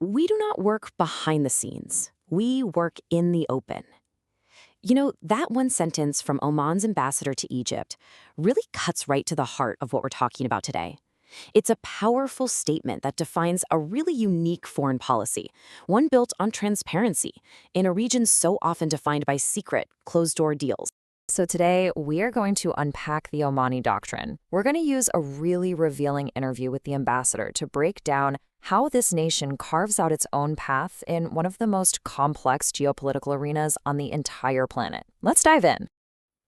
We do not work behind the scenes. We work in the open. You know, that one sentence from Oman's ambassador to Egypt really cuts right to the heart of what we're talking about today. It's a powerful statement that defines a really unique foreign policy, one built on transparency, in a region so often defined by secret, closed-door deals. So today, we are going to unpack the Omani Doctrine. We're going to use a really revealing interview with the ambassador to break down how this nation carves out its own path in one of the most complex geopolitical arenas on the entire planet. Let's dive in.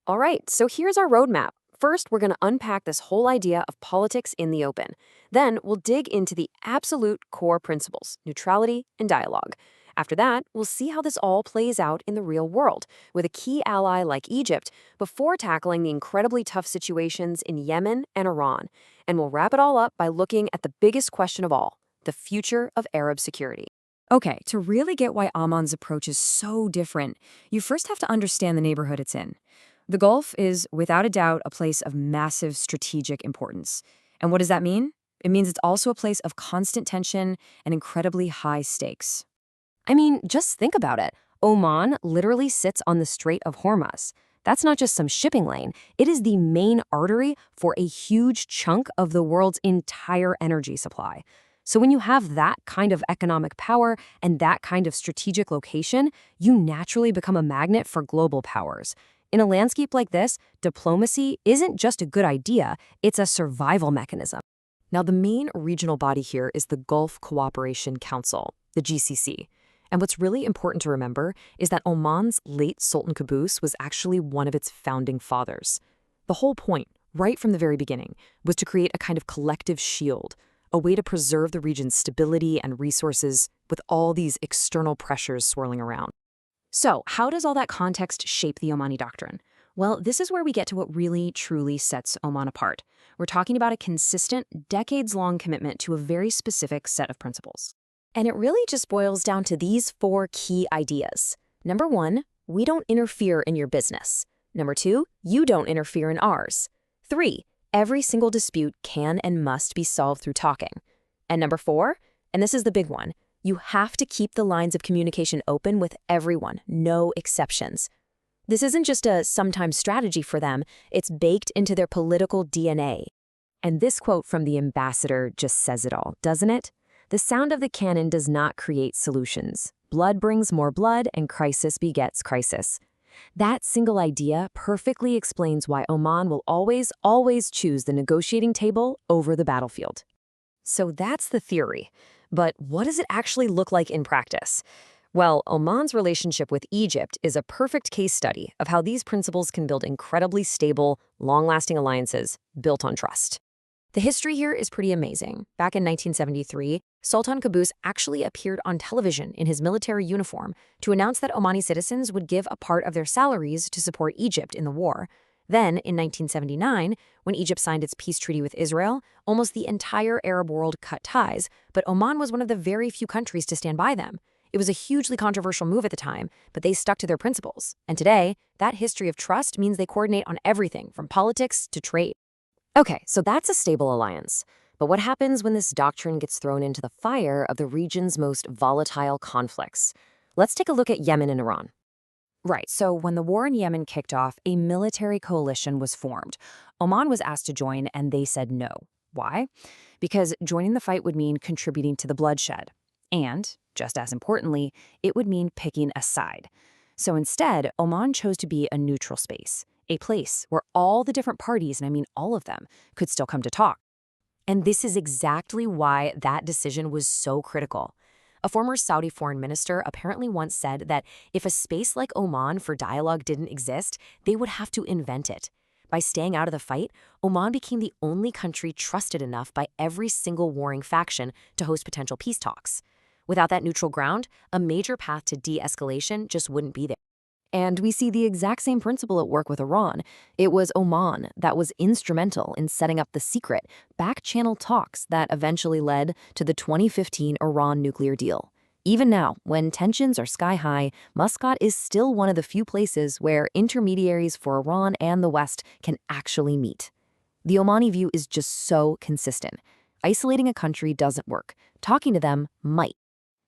All right, so here's our roadmap. First, we're going to unpack this whole idea of politics in the open. Then, we'll dig into the absolute core principles, neutrality and dialogue. After that, we'll see how this all plays out in the real world, with a key ally like Egypt, before tackling the incredibly tough situations in Yemen and Iran. And we'll wrap it all up by looking at the biggest question of all, the future of Arab security. Okay, to really get why Oman's approach is so different, you first have to understand the neighborhood it's in. The Gulf is, without a doubt, a place of massive strategic importance. And what does that mean? It means it's also a place of constant tension and incredibly high stakes. I mean, just think about it. Oman literally sits on the Strait of Hormuz. That's not just some shipping lane. It is the main artery for a huge chunk of the world's entire energy supply. So when you have that kind of economic power and that kind of strategic location, you naturally become a magnet for global powers. In a landscape like this, diplomacy isn't just a good idea, it's a survival mechanism. Now, the main regional body here is the Gulf Cooperation Council, the GCC. And what's really important to remember is that Oman's late Sultan Qaboos was actually one of its founding fathers. The whole point, right from the very beginning, was to create a kind of collective shield, a way to preserve the region's stability and resources with all these external pressures swirling around. So, how does all that context shape the Omani Doctrine? Well, this is where we get to what really, truly sets Oman apart. We're talking about a consistent, decades-long commitment to a very specific set of principles. And it really just boils down to these four key ideas. Number one, we don't interfere in your business. Number two, you don't interfere in ours. Three, every single dispute can and must be solved through talking. And number four, and this is the big one, you have to keep the lines of communication open with everyone, no exceptions. This isn't just a sometimes strategy for them, it's baked into their political DNA. And this quote from the ambassador just says it all, doesn't it? The sound of the cannon does not create solutions. Blood brings more blood, and crisis begets crisis. That single idea perfectly explains why Oman will always choose the negotiating table over the battlefield. So that's the theory. But what does it actually look like in practice? Well, Oman's relationship with Egypt is a perfect case study of how these principles can build incredibly stable, long-lasting alliances built on trust. The history here is pretty amazing. Back in 1973, Sultan Qaboos actually appeared on television in his military uniform to announce that Omani citizens would give a part of their salaries to support Egypt in the war. Then, in 1979, when Egypt signed its peace treaty with Israel, almost the entire Arab world cut ties, but Oman was one of the very few countries to stand by them. It was a hugely controversial move at the time, but they stuck to their principles. And today, that history of trust means they coordinate on everything from politics to trade. Okay, so that's a stable alliance. But what happens when this doctrine gets thrown into the fire of the region's most volatile conflicts? Let's take a look at Yemen and Iran. Right, so when the war in Yemen kicked off, a military coalition was formed. Oman was asked to join, and they said no. Why? Because joining the fight would mean contributing to the bloodshed. And, just as importantly, it would mean picking a side. So instead, Oman chose to be a neutral space, a place where all the different parties, and I mean all of them, could still come to talk. And this is exactly why that decision was so critical. A former Saudi foreign minister apparently once said that if a space like Oman for dialogue didn't exist, they would have to invent it. By staying out of the fight, Oman became the only country trusted enough by every single warring faction to host potential peace talks. Without that neutral ground, a major path to de-escalation just wouldn't be there. And we see the exact same principle at work with Iran. It was Oman that was instrumental in setting up the secret, back-channel talks that eventually led to the 2015 Iran nuclear deal. Even now, when tensions are sky-high, Muscat is still one of the few places where intermediaries for Iran and the West can actually meet. The Omani view is just so consistent. Isolating a country doesn't work. Talking to them might.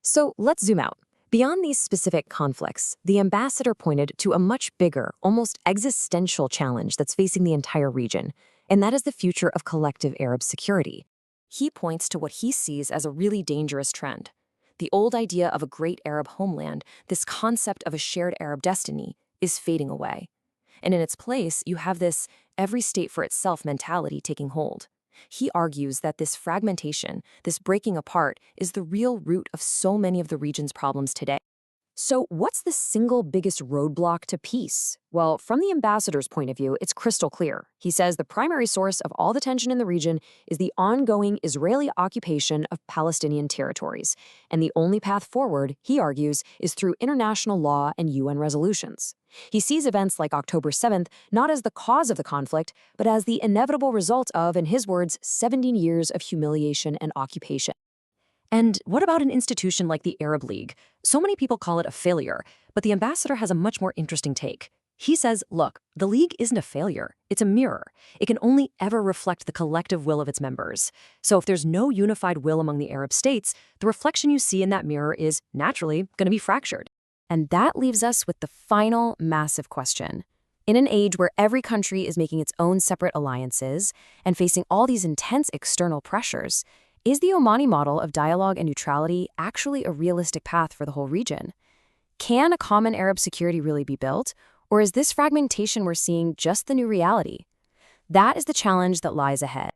So let's zoom out. Beyond these specific conflicts, the ambassador pointed to a much bigger, almost existential challenge that's facing the entire region, and that is the future of collective Arab security. He points to what he sees as a really dangerous trend. The old idea of a great Arab homeland, this concept of a shared Arab destiny, is fading away. And in its place, you have this every state for itself mentality taking hold. He argues that this fragmentation, this breaking apart, is the real root of so many of the region's problems today. So what's the single biggest roadblock to peace? Well, from the ambassador's point of view, it's crystal clear. He says the primary source of all the tension in the region is the ongoing Israeli occupation of Palestinian territories. And the only path forward, he argues, is through international law and UN resolutions. He sees events like October 7th not as the cause of the conflict, but as the inevitable result of, in his words, 17 years of humiliation and occupation. And what about an institution like the Arab League? So many people call it a failure, but the ambassador has a much more interesting take. He says, look, the League isn't a failure, it's a mirror. It can only ever reflect the collective will of its members. So if there's no unified will among the Arab states, the reflection you see in that mirror is naturally going to be fractured. And that leaves us with the final massive question. In an age where every country is making its own separate alliances and facing all these intense external pressures, is the Omani model of dialogue and neutrality actually a realistic path for the whole region? Can a common Arab security really be built, or is this fragmentation we're seeing just the new reality? That is the challenge that lies ahead.